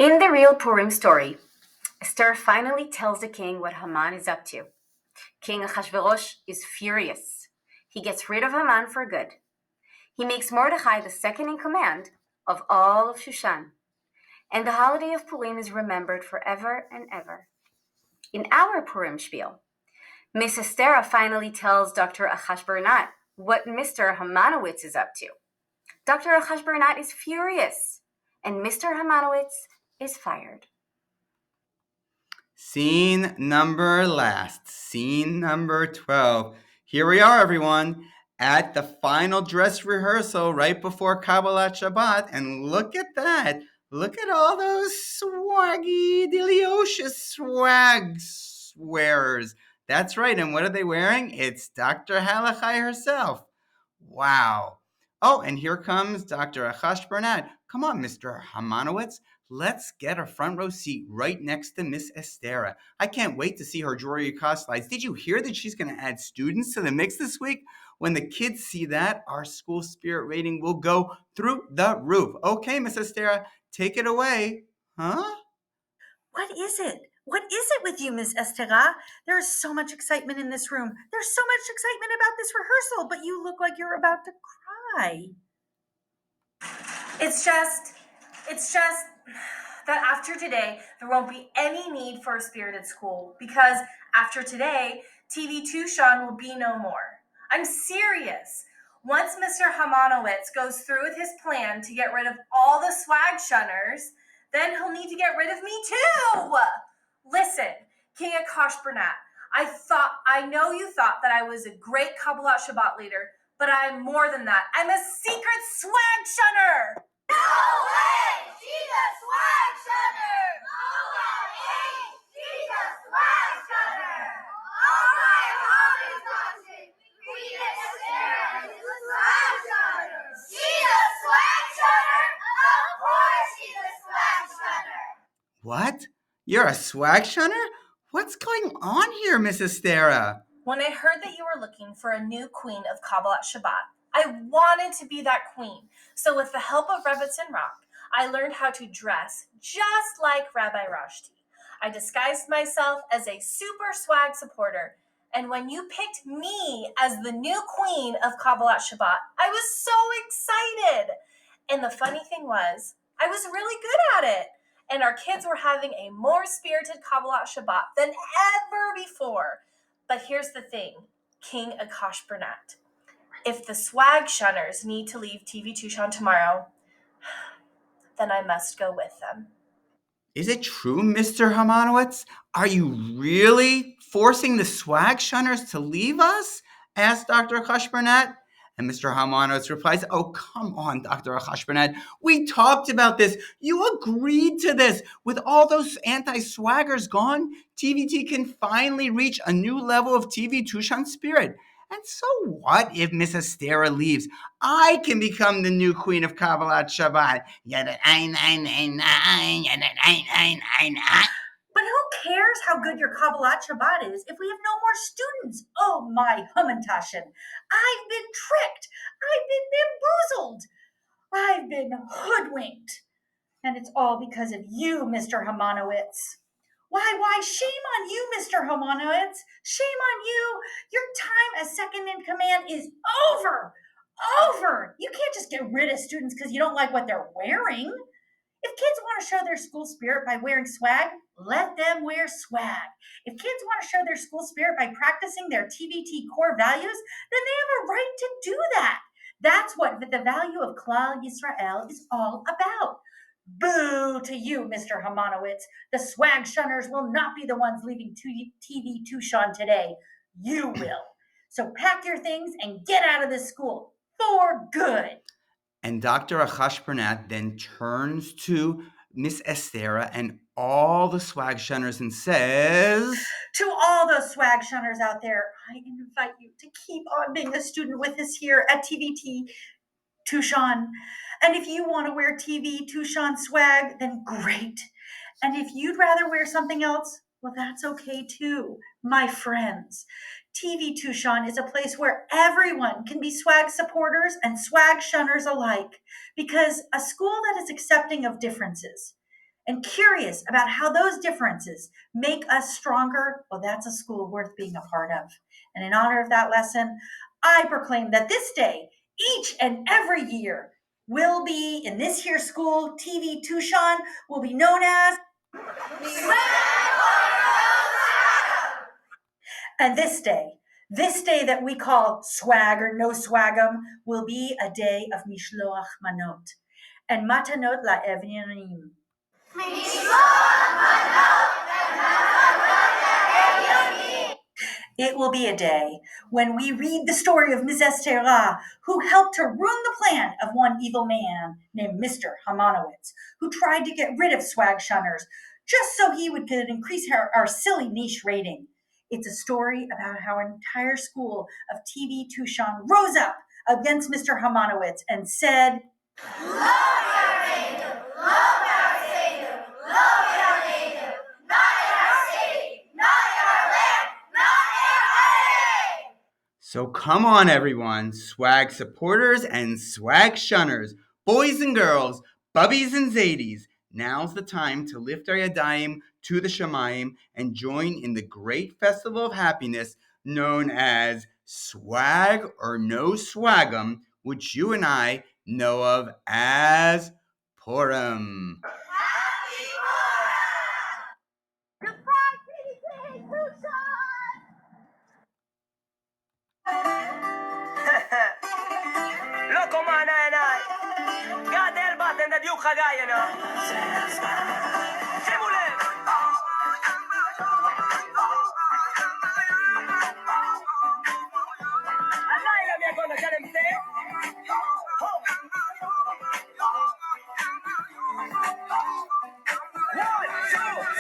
In the real Purim story, Esther finally tells the king what Haman is up to. King Ahasuerus is furious. He gets rid of Haman for good. He makes Mordecai the second in command of all of Shushan. And the holiday of Purim is remembered forever and ever. In our Purim Shpiel, Miss Estera finally tells Dr. Achashbernat what Mr. Hamanowitz is up to. Dr. Achashbernat is furious, and Mr. Hamanowitz is fired. Scene number 12. Here we are, everyone, at the final dress rehearsal right before Kabbalat Shabbat. And look at that. Look at all those swaggy, delicious swags wearers. That's right. And what are they wearing? It's Dr. Halachai herself. Wow. Oh, and here comes Dr. Achash Bernat. Come on, Mr. Hamanowitz. Let's get a front row seat right next to Miss Estera. I can't wait to see her jewelry cost slides. Did you hear that she's going to add students to the mix this week? When the kids see that, our school spirit rating will go through the roof. Okay, Miss Estera, take it away. Huh? What is it? What is it with you, Miss Estera? There is so much excitement in this room. There's so much excitement about this rehearsal, but you look like you're about to cry. It's just that after today, there won't be any need for a spirited school because after today, TV2 Sean will be no more. I'm serious. Once Mr. Hamanowitz goes through with his plan to get rid of all the swag shunners, then he'll need to get rid of me too. Listen, King Akash Bernat, I know you thought that I was a great Kabbalat Shabbat leader, but I'm more than that. I'm a secret swag shunner. No way! She's a swag shunner! O-L-E! She's a swag shunner! All right, Holly's watching. Queen Esther is a swag shunner! She's a swag shunner? Of course she's a swag shunner! What? You're a swag shunner? What's going on here, Miss Estera? When I heard that you were looking for a new queen of Kabbalat Shabbat, I wanted to be that queen. So with the help of Rebbetzin Rock, I learned how to dress just like Rabbi Rashti. I disguised myself as a super swag supporter. And when you picked me as the new queen of Kabbalat Shabbat, I was so excited. And the funny thing was, I was really good at it. And our kids were having a more spirited Kabbalat Shabbat than ever before. But here's the thing, King Akash Bernat. If the swag shunners need to leave TV Tushan tomorrow, then I must go with them. Is it true, Mr. Hamanowitz? Are you really forcing the swag shunners to leave us? Asked Dr. Achashbernat. And Mr. Hamanowitz replies, oh, come on, Dr. Achashbernat. We talked about this. You agreed to this. With all those anti-swaggers gone, TVT can finally reach a new level of TV Tushan spirit. And so what if Miss Estera leaves? I can become the new queen of Kabbalat Shabbat. But who cares how good your Kabbalat Shabbat is if we have no more students? Oh, my Hummentaschen. I've been tricked. I've been bamboozled. I've been hoodwinked. And it's all because of you, Mr. Hamanowitz. Why, shame on you, Mr. Hamanowitz. Shame on you. Your time as second in command is over. Over. You can't just get rid of students because you don't like what they're wearing. If kids want to show their school spirit by wearing swag, let them wear swag. If kids want to show their school spirit by practicing their TVT core values, then they have a right to do that. That's what the value of Klal Yisrael is all about. Boo to you, Mr. Hamanowitz. The swag shunners will not be the ones leaving TV Tushan today. You will. So pack your things and get out of this school for good. And Dr. Achashbernat then turns to Miss Estera and all the swag shunners and says, to all those swag shunners out there, I invite you to keep on being a student with us here at TVT Tushan. And if you want to wear TV Tushan swag, then great. And if you'd rather wear something else, well, that's okay too, my friends. TV Tushan is a place where everyone can be swag supporters and swag shunners alike, because a school that is accepting of differences and curious about how those differences make us stronger, well, that's a school worth being a part of. And in honor of that lesson, I proclaim that this day, each and every year, will be in this here school, TV Tucson will be known as. And this day that we call swag or no swagum, will be a day of mishloach manot and matanot la'evyanim. It will be a day when we read the story of Miss Estera, who helped to ruin the plan of one evil man named Mr. Hamanowitz, who tried to get rid of swag shunners just so he could increase our silly niche rating. It's a story about how an entire school of TV Tucson rose up against Mr. Hamanowitz and said, So come on, everyone, swag supporters and swag shunners, boys and girls, bubbies and zadies. Now's the time to lift our yadayim to the shamayim and join in the great festival of happiness known as Swag or No Swagum, which you and I know of as Purim. Loco man, I got their button that you חגי, you know. שימו לב. הלילה we are gonna tell them say, ho. 1, 2,